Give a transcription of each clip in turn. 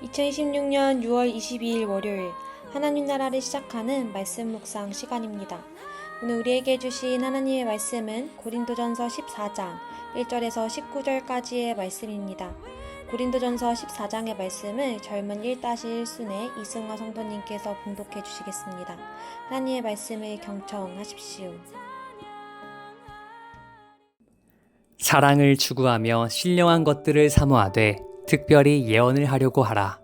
2026년 6월 22일 월요일 하나님 나라를 시작하는 말씀 묵상 시간입니다. 오늘 우리에게 주신 하나님의 말씀은 고린도전서 14장 1절에서 19절까지의 말씀입니다. 고린도전서 14장의 말씀을 젊은 1-1순의 이승화 성도님께서 봉독해 주시겠습니다. 하나님의 말씀을 경청하십시오. 사랑을 추구하며 신령한 것들을 사모하되 특별히 예언을 하려고 하라.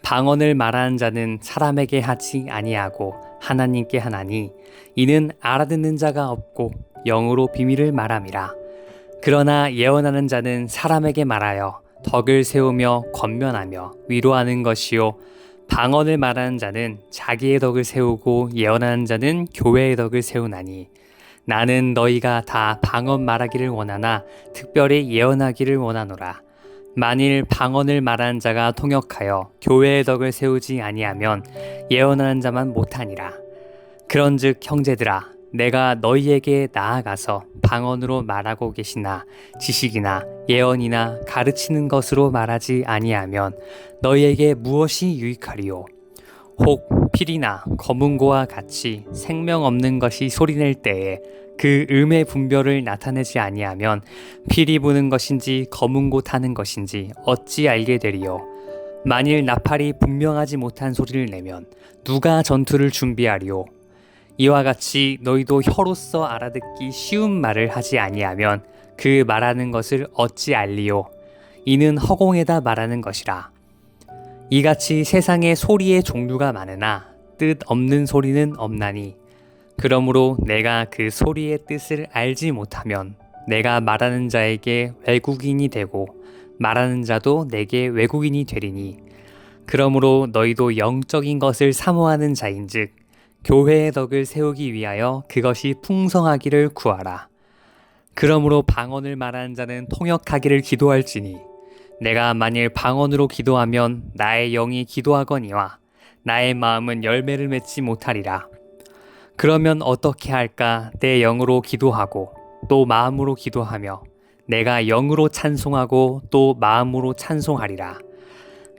방언을 말하는 자는 사람에게 하지 아니하고 하나님께 하나니 이는 알아듣는 자가 없고 영으로 비밀을 말함이라. 그러나 예언하는 자는 사람에게 말하여 덕을 세우며 권면하며 위로하는 것이요 방언을 말하는 자는 자기의 덕을 세우고 예언하는 자는 교회의 덕을 세우나니 나는 너희가 다 방언 말하기를 원하나 특별히 예언하기를 원하노라. 만일 방언을 말하는 자가 통역하여 교회의 덕을 세우지 아니하면 예언하는 자만 못하니라. 그런즉 형제들아 내가 너희에게 나아가서 방언으로 말하고 계시나 지식이나 예언이나 가르치는 것으로 말하지 아니하면 너희에게 무엇이 유익하리요? 혹 필이나 검은고와 같이 생명 없는 것이 소리낼 때에 그 음의 분별을 나타내지 아니하면 필이 부는 것인지 검은고 타는 것인지 어찌 알게 되리요? 만일 나팔이 분명하지 못한 소리를 내면 누가 전투를 준비하리요? 이와 같이 너희도 혀로서 알아듣기 쉬운 말을 하지 아니하면 그 말하는 것을 어찌 알리요? 이는 허공에다 말하는 것이라. 이같이 세상에 소리의 종류가 많으나 뜻 없는 소리는 없나니 그러므로 내가 그 소리의 뜻을 알지 못하면 내가 말하는 자에게 외국인이 되고 말하는 자도 내게 외국인이 되리니 그러므로 너희도 영적인 것을 사모하는 자인즉 교회의 덕을 세우기 위하여 그것이 풍성하기를 구하라. 그러므로 방언을 말하는 자는 통역하기를 기도할지니 내가 만일 방언으로 기도하면 나의 영이 기도하거니와 나의 마음은 열매를 맺지 못하리라. 그러면 어떻게 할까? 내 영으로 기도하고 또 마음으로 기도하며 내가 영으로 찬송하고 또 마음으로 찬송하리라.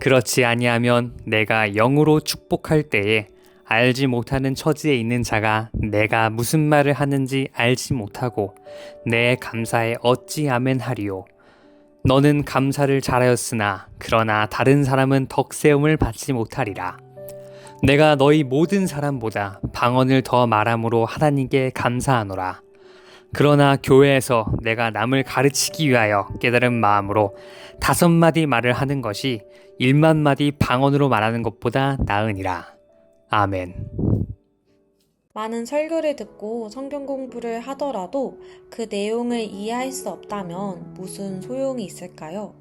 그렇지 아니하면 내가 영으로 축복할 때에 알지 못하는 처지에 있는 자가 내가 무슨 말을 하는지 알지 못하고 내 감사에 어찌 아멘하리요? 너는 감사를 잘하였으나 그러나 다른 사람은 덕세움을 받지 못하리라. 내가 너희 모든 사람보다 방언을 더 말함으로 하나님께 감사하노라. 그러나 교회에서 내가 남을 가르치기 위하여 깨달은 마음으로 5마디 말을 하는 것이 1만마디 방언으로 말하는 것보다 나으니라. 아멘. 많은 설교를 듣고 성경 공부를 하더라도 그 내용을 이해할 수 없다면 무슨 소용이 있을까요?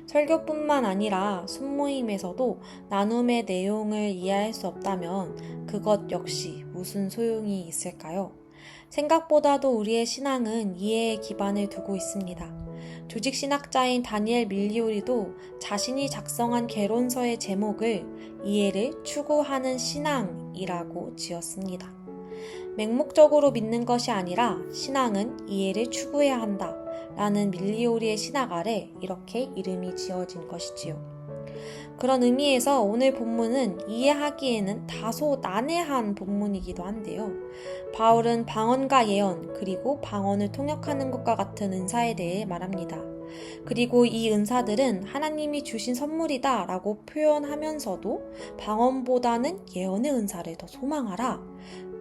설교뿐만 아니라 순모임에서도 나눔의 내용을 이해할 수 없다면 그것 역시 무슨 소용이 있을까요? 생각보다도 우리의 신앙은 이해에 기반을 두고 있습니다. 조직신학자인 다니엘 밀리오리도 자신이 작성한 개론서의 제목을 이해를 추구하는 신앙이라고 지었습니다. 맹목적으로 믿는 것이 아니라 신앙은 이해를 추구해야 한다 라는 밀리오리의 신학 아래 이렇게 이름이 지어진 것이지요. 그런 의미에서 오늘 본문은 이해하기에는 다소 난해한 본문이기도 한데요. 바울은 방언과 예언 그리고 방언을 통역하는 것과 같은 은사에 대해 말합니다. 그리고 이 은사들은 하나님이 주신 선물이다 라고 표현하면서도 방언보다는 예언의 은사를 더 소망하라,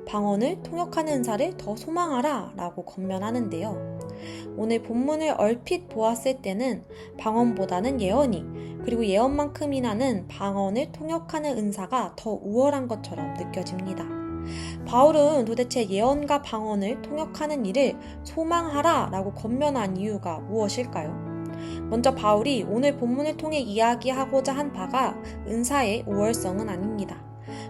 방언을 통역하는 은사를 더 소망하라 라고 권면하는데요. 오늘 본문을 얼핏 보았을 때는 방언보다는 예언이 그리고 예언만큼이나는 방언을 통역하는 은사가 더 우월한 것처럼 느껴집니다. 바울은 도대체 예언과 방언을 통역하는 일을 소망하라 라고 권면한 이유가 무엇일까요? 먼저 바울이 오늘 본문을 통해 이야기하고자 한 바가 은사의 우월성은 아닙니다.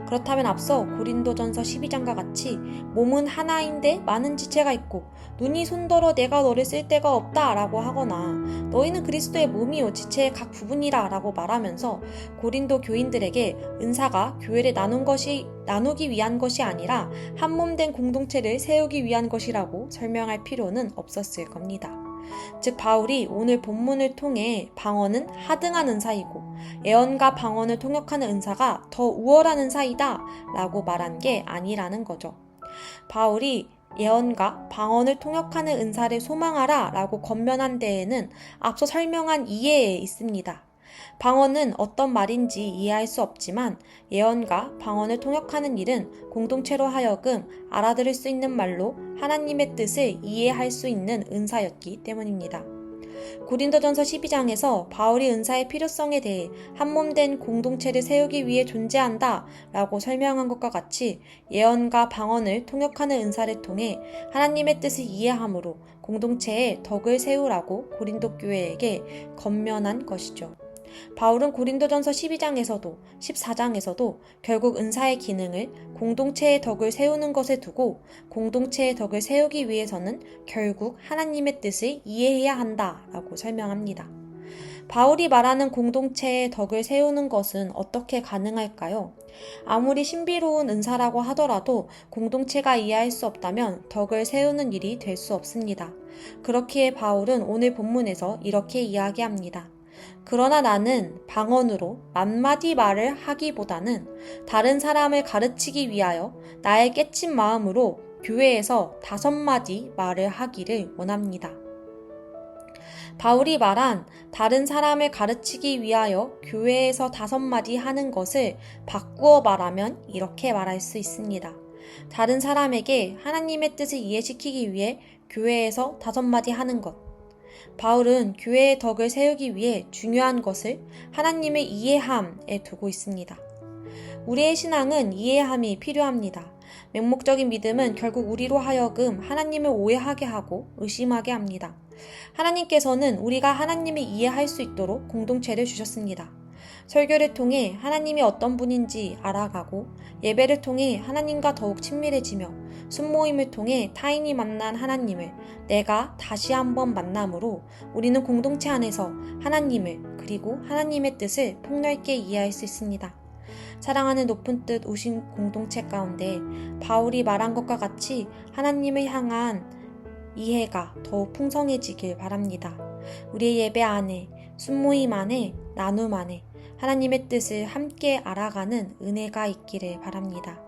그렇다면 앞서 고린도전서 12장과 같이 몸은 하나인데 많은 지체가 있고 눈이 손더러 내가 너를 쓸 데가 없다 라고 하거나 너희는 그리스도의 몸이요 지체의 각 부분이라 라고 말하면서 고린도 교인들에게 은사가 교회를 나누기 위한 것이 아니라 한 몸 된 공동체를 세우기 위한 것이라고 설명할 필요는 없었을 겁니다. 즉 바울이 오늘 본문을 통해 방언은 하등한 은사이고 예언과 방언을 통역하는 은사가 더 우월한 은사이다 라고 말한 게 아니라는 거죠. 바울이 예언과 방언을 통역하는 은사를 소망하라 라고 권면한 데에는 앞서 설명한 이해에 있습니다. 방언은 어떤 말인지 이해할 수 없지만 예언과 방언을 통역하는 일은 공동체로 하여금 알아들을 수 있는 말로 하나님의 뜻을 이해할 수 있는 은사였기 때문입니다. 고린도전서 12장에서 바울이 은사의 필요성에 대해 한몸된 공동체를 세우기 위해 존재한다 라고 설명한 것과 같이 예언과 방언을 통역하는 은사를 통해 하나님의 뜻을 이해함으로 공동체의 덕을 세우라고 고린도 교회에게 권면한 것이죠. 바울은 고린도전서 12장에서도 14장에서도 결국 은사의 기능을 공동체의 덕을 세우는 것에 두고 공동체의 덕을 세우기 위해서는 결국 하나님의 뜻을 이해해야 한다라고 설명합니다. 바울이 말하는 공동체의 덕을 세우는 것은 어떻게 가능할까요? 아무리 신비로운 은사라고 하더라도 공동체가 이해할 수 없다면 덕을 세우는 일이 될 수 없습니다. 그렇기에 바울은 오늘 본문에서 이렇게 이야기합니다. 그러나 나는 방언으로 만마디 말을 하기보다는 다른 사람을 가르치기 위하여 나의 깨친 마음으로 교회에서 5마디 말을 하기를 원합니다. 바울이 말한 다른 사람을 가르치기 위하여 교회에서 5마디 하는 것을 바꾸어 말하면 이렇게 말할 수 있습니다. 다른 사람에게 하나님의 뜻을 이해시키기 위해 교회에서 5마디 하는 것. 바울은 교회의 덕을 세우기 위해 중요한 것을 하나님의 이해함에 두고 있습니다. 우리의 신앙은 이해함이 필요합니다. 맹목적인 믿음은 결국 우리로 하여금 하나님을 오해하게 하고 의심하게 합니다. 하나님께서는 우리가 하나님을 이해할 수 있도록 공동체를 주셨습니다. 설교를 통해 하나님이 어떤 분인지 알아가고 예배를 통해 하나님과 더욱 친밀해지며 순모임을 통해 타인이 만난 하나님을 내가 다시 한번 만남으로 우리는 공동체 안에서 하나님을 그리고 하나님의 뜻을 폭넓게 이해할 수 있습니다. 사랑하는 높은 뜻 오신 공동체 가운데 바울이 말한 것과 같이 하나님을 향한 이해가 더욱 풍성해지길 바랍니다. 우리의 예배 안에 순모임 안에 나눔 안에 하나님의 뜻을 함께 알아가는 은혜가 있기를 바랍니다.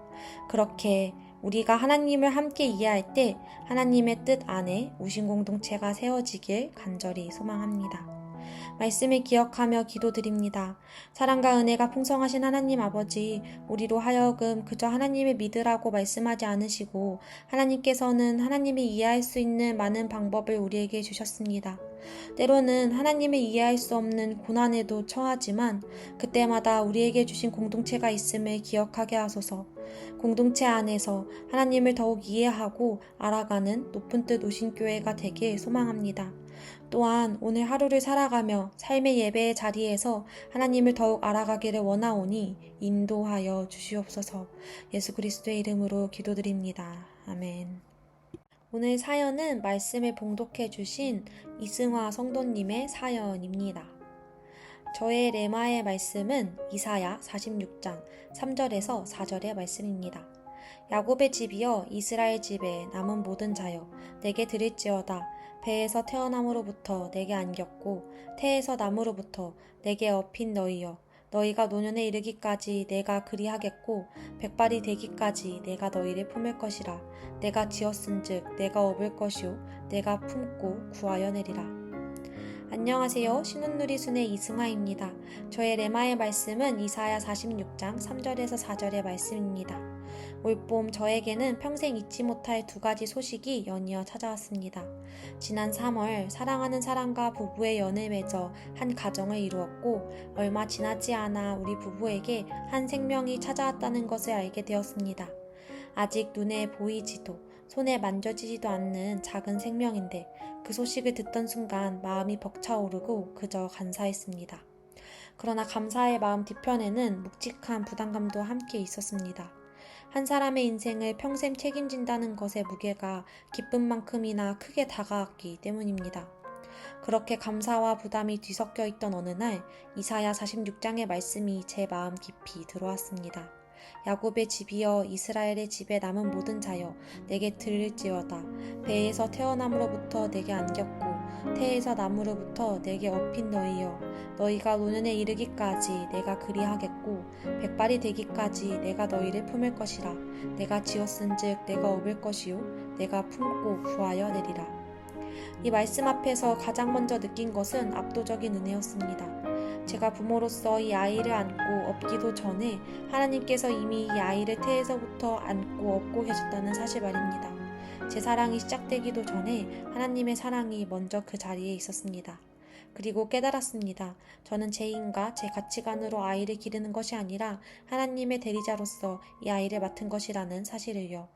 그렇게 우리가 하나님을 함께 이해할 때 하나님의 뜻 안에 우신 공동체가 세워지길 간절히 소망합니다. 말씀을 기억하며 기도드립니다. 사랑과 은혜가 풍성하신 하나님 아버지, 우리로 하여금 그저 하나님을 믿으라고 말씀하지 않으시고 하나님께서는 하나님을 이해할 수 있는 많은 방법을 우리에게 주셨습니다. 때로는 하나님을 이해할 수 없는 고난에도 처하지만 그때마다 우리에게 주신 공동체가 있음을 기억하게 하소서. 공동체 안에서 하나님을 더욱 이해하고 알아가는 높은 뜻 오신 교회가 되길 소망합니다. 또한 오늘 하루를 살아가며 삶의 예배의 자리에서 하나님을 더욱 알아가기를 원하오니 인도하여 주시옵소서. 예수 그리스도의 이름으로 기도드립니다. 아멘. 오늘 사연은 말씀을 봉독해 주신 이승화 성도님의 사연입니다. 저의 레마의 말씀은 이사야 46장 3절에서 4절의 말씀입니다. 야곱의 집이여 이스라엘 집에 남은 모든 자여 내게 드릴지어다. 배에서 태어남으로부터 내게 안겼고 태에서 남으로부터 내게 업힌 너희여 너희가 노년에 이르기까지 내가 그리하겠고 백발이 되기까지 내가 너희를 품을 것이라. 내가 지었은즉 내가 업을 것이요 내가 품고 구하여 내리라. 안녕하세요. 신혼누리순의 이승화입니다. 저의 레마의 말씀은 이사야 46장 3절에서 4절의 말씀입니다. 올봄 저에게는 평생 잊지 못할 2가지 소식이 연이어 찾아왔습니다. 지난 3월 사랑하는 사람과 부부의 연을 맺어 한 가정을 이루었고 얼마 지나지 않아 우리 부부에게 한 생명이 찾아왔다는 것을 알게 되었습니다. 아직 눈에 보이지도 손에 만져지지도 않는 작은 생명인데 그 소식을 듣던 순간 마음이 벅차오르고 그저 감사했습니다. 그러나 감사의 마음 뒤편에는 묵직한 부담감도 함께 있었습니다. 한 사람의 인생을 평생 책임진다는 것의 무게가 기쁨만큼이나 크게 다가왔기 때문입니다. 그렇게 감사와 부담이 뒤섞여 있던 어느 날 이사야 46장의 말씀이 제 마음 깊이 들어왔습니다. 야곱의 집이여 이스라엘의 집에 남은 모든 자여 내게 들을지어다. 배에서 태어남으로부터 내게 안겼고 태에서 나무로부터 내게 업힌 너희여, 너희가 노년에 이르기까지 내가 그리하겠고 백발이 되기까지 내가 너희를 품을 것이라. 내가 지었은즉 내가 업을 것이요 내가 품고 구하여 내리라. 이 말씀 앞에서 가장 먼저 느낀 것은 압도적인 은혜였습니다. 제가 부모로서 이 아이를 안고 업기도 전에 하나님께서 이미 이 아이를 태에서부터 안고 업고 계셨다는 사실 말입니다. 제 사랑이 시작되기도 전에 하나님의 사랑이 먼저 그 자리에 있었습니다. 그리고 깨달았습니다. 저는 제 힘과 제 가치관으로 아이를 기르는 것이 아니라 하나님의 대리자로서 이 아이를 맡은 것이라는 사실을요.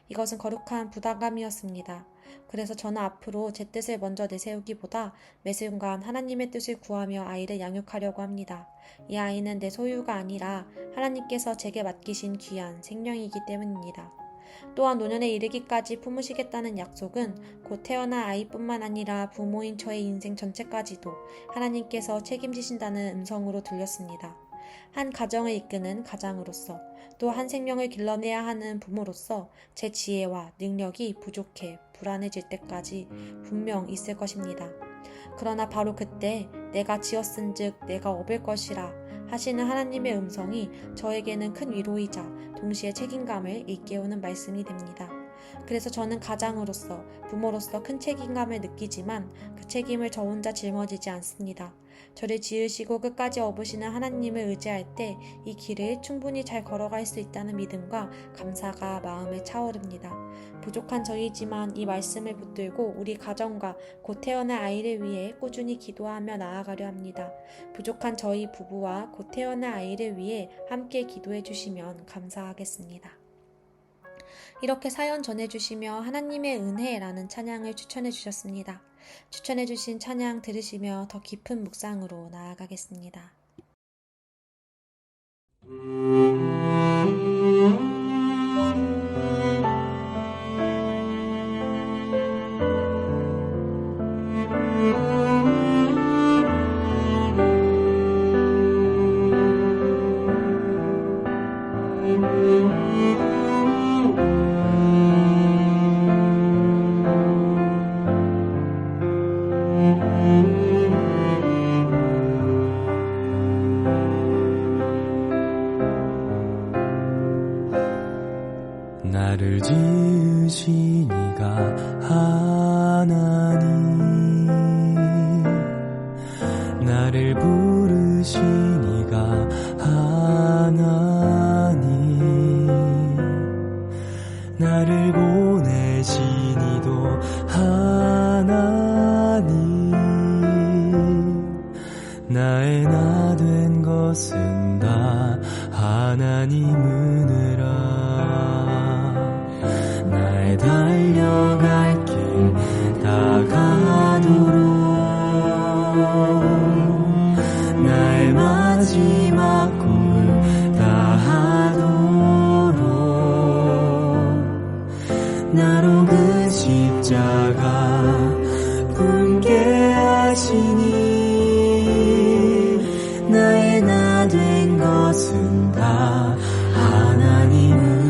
이것은 거룩한 부담감이었습니다. 그래서 저는 앞으로 제 뜻을 먼저 내세우기보다 매 순간 하나님의 뜻을 구하며 아이를 양육하려고 합니다. 이 아이는 내 소유가 아니라 하나님께서 제게 맡기신 귀한 생명이기 때문입니다. 또한 노년에 이르기까지 품으시겠다는 약속은 곧 태어난 아이뿐만 아니라 부모인 저의 인생 전체까지도 하나님께서 책임지신다는 음성으로 들렸습니다. 한 가정을 이끄는 가장으로서, 또 한 생명을 길러내야 하는 부모로서 제 지혜와 능력이 부족해 불안해질 때까지 분명 있을 것입니다. 그러나 바로 그때 내가 지었은즉 내가 업을 것이라 하시는 하나님의 음성이 저에게는 큰 위로이자 동시에 책임감을 일깨우는 말씀이 됩니다. 그래서 저는 가장으로서, 부모로서 큰 책임감을 느끼지만 그 책임을 저 혼자 짊어지지 않습니다. 저를 지으시고 끝까지 업으시는 하나님을 의지할 때 이 길을 충분히 잘 걸어갈 수 있다는 믿음과 감사가 마음에 차오릅니다. 부족한 저희지만 이 말씀을 붙들고 우리 가정과 곧 태어날 아이를 위해 꾸준히 기도하며 나아가려 합니다. 부족한 저희 부부와 곧 태어날 아이를 위해 함께 기도해 주시면 감사하겠습니다. 이렇게 사연 전해주시며 하나님의 은혜라는 찬양을 추천해 주셨습니다. 추천해 주신 찬양 들으시며 더 깊은 묵상으로 나아가겠습니다. 나를 지으신 이가 하나님, 나를 부르신 이가 하나님, 나를 보내신 이도 하나님, 나의 나 된 것은 다 하나님 은혜라. 나의 달려갈 길 다가도록, 나의 마지막 꿈을 다하도록, 나로 그 십자가 품게 하시니, 나의 나 된 것은 다 하나님은